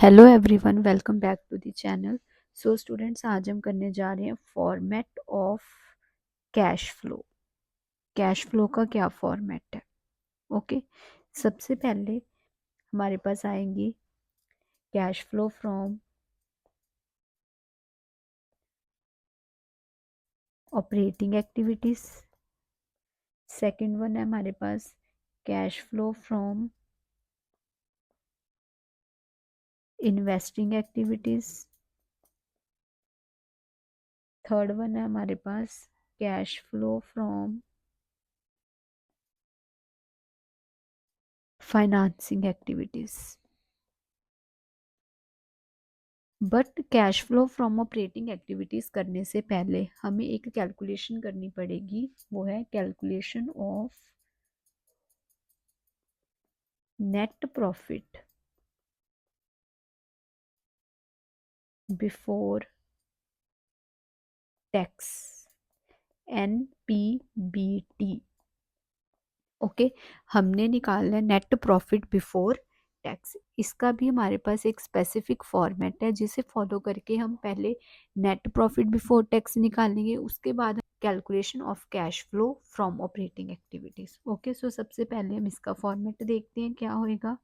Hello everyone, welcome back to the channel. So students, आज हम करने जा रहे हैं format of cash flow. Cash flow का क्या फॉर्मेट है? ओके। सबसे पहले हमारे पास आएंगी cash flow from operating activities. Second one है हमारे पास cash flow from investing activities. Third one है हमारे पास cash flow from financing activities. But cash flow from operating activities करने से पहले हमें एक कैलकुलेशन करनी पड़ेगी, वो है calculation of net profit before tax, NPBT। Okay. हमने निकालना है नेट प्रॉफिट बिफोर टैक्स। इसका भी हमारे पास एक स्पेसिफिक फॉर्मेट है जिसे फॉलो करके हम पहले नेट प्रॉफिट बिफोर टैक्स निकालेंगे, उसके बाद calculation of cash flow from operating activities. Okay. So सबसे पहले हम इसका फॉर्मेट देखते हैं क्या होएगा।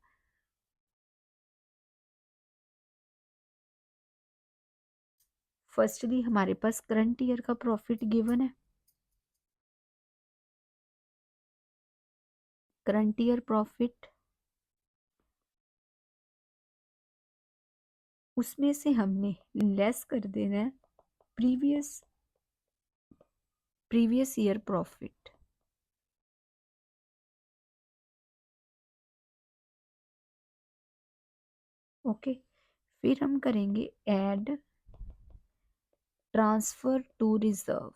फर्स्टली हमारे पास करंट ईयर का प्रॉफिट गिवन है। करंट ईयर प्रॉफिट, उसमें से हमने लेस कर देना है प्रीवियस ईयर प्रॉफिट। ओके। फिर हम करेंगे ऐड ट्रांसफर टू रिजर्व।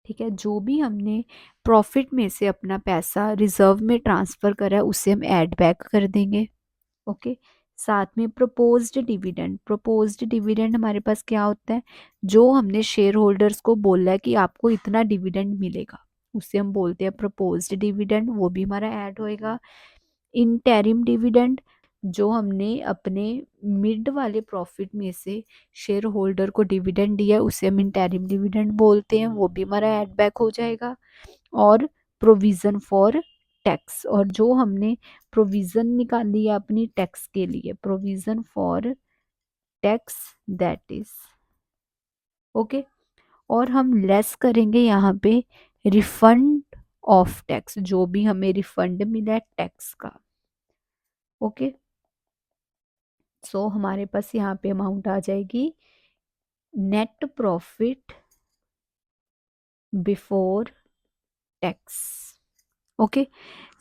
ठीक है, जो भी हमने प्रॉफिट में से अपना पैसा रिजर्व में ट्रांसफर करा है उसे हम ऐड बैक कर देंगे। ओके। साथ में प्रपोज्ड डिविडेंड। प्रपोज्ड डिविडेंड हमारे पास क्या होता है? जो हमने शेयर होल्डर्स को बोला है कि आपको इतना डिविडेंड मिलेगा, उसे हम बोलते हैं प्रपोज्ड डिविडेंड, वो भी हमारा ऐड होएगा। इंटरिम डिविडेंड, जो हमने अपने मिड वाले प्रॉफिट में से शेयर होल्डर को डिविडेंड दिया है उसे हम इंटरिम डिविडेंड बोलते हैं, वो भी हमारा ऐड बैक हो जाएगा। और प्रोविजन फॉर टैक्स, और जो हमने प्रोविजन निकाली है अपनी टैक्स के लिए, provision for tax, that is okay. और हम लेस करेंगे यहाँ पे रिफंड ऑफ टैक्स, जो भी हमें रिफंड मिला है टैक्स का। ओके। सो हमारे पास यहाँ पे अमाउंट आ जाएगी net profit before tax. Okay.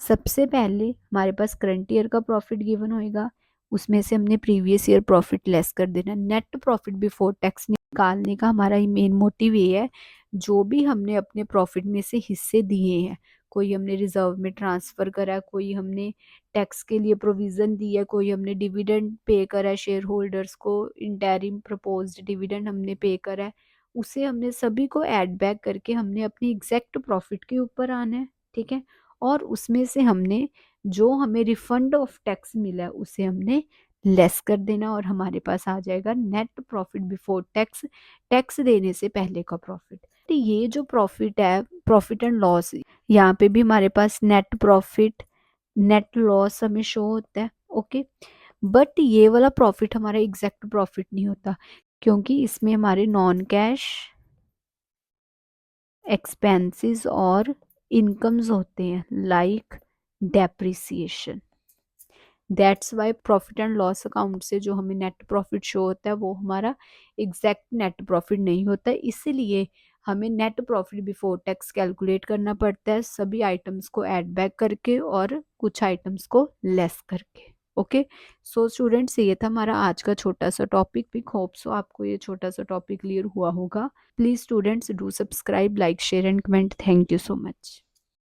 सबसे पहले हमारे पास करंट ईयर का प्रॉफिट गिवन होएगा, उसमें से हमने प्रीवियस ईयर प्रॉफिट लेस कर देना। नेट प्रॉफिट बिफोर टैक्स निकालने का हमारा मेन मोटिव ये है, जो भी हमने अपने प्रॉफिट में से हिस्से दिए हैं, कोई हमने रिजर्व में ट्रांसफर करा, कोई हमने टैक्स के लिए प्रोविजन दी है, कोई हमने डिविडेंड पे करा है शेयर होल्डर्स को, इंटरिम प्रपोज्ड डिविडेंड हमने पे करा है, उसे हमने सभी को ऐड बैक करके हमने अपनी एग्जैक्ट प्रॉफिट के ऊपर आना है। ठीक है। और उसमें से हमने जो हमें रिफंड ऑफ टैक्स मिला है उसे हमने लेस कर देना, और हमारे पास आ जाएगा net profit before tax, tax देने से पहले का प्रॉफिट। तो ये जो प्रॉफिट है, प्रॉफिट एंड लॉस, यहाँ पे भी हमारे पास नेट प्रॉफिट नेट लॉस हमें शो होता है। ओके। बट ये वाला प्रॉफिट हमारा एग्जैक्ट प्रॉफिट नहीं होता, क्योंकि इसमें हमारे नॉन कैश एक्सपेंसेस और इनकम्स होते हैं, like depreciation. That's why profit and loss account से जो हमें नेट प्रॉफिट शो होता है वो हमारा एग्जैक्ट नेट प्रॉफिट नहीं होता है। इसीलिए हमें net profit before tax calculate करना पड़ता है, सभी आइटम्स को ऐड बैक करके और कुछ आइटम्स को लेस करके। ओके। सो स्टूडेंट्स, ये था हमारा आज का छोटा सा टॉपिक। भी होप सो आपको ये छोटा सा टॉपिक क्लियर हुआ होगा। Please students, do subscribe, like, share and comment. Thank you so much.